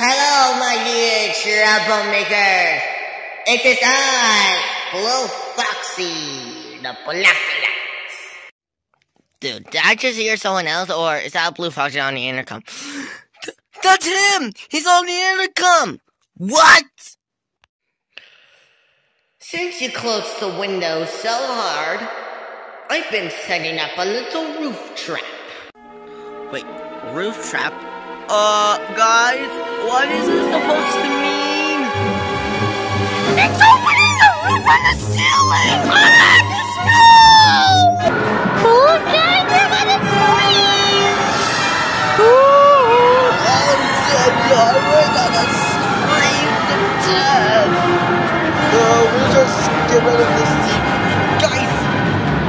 Hello, my dear troublemaker. It is I, Blue Foxy, the Blacklight. Dude, did I just hear someone else, or is that Blue Foxy on the intercom? That's him! He's on the intercom! What? Since you closed the window so hard, I've been setting up a little roof trap. Wait, roof trap? Guys, what is this supposed to mean? It's opening the roof on the ceiling! The snow! Oh, guys, we're gonna freeze! We're gonna freeze to death! We'll just get rid of this seat.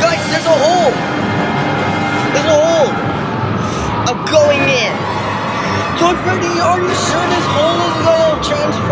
Guys, there's a hole! There's a hole! I'm going in! Toy Freddy, are you sure this hole is gonna transfer?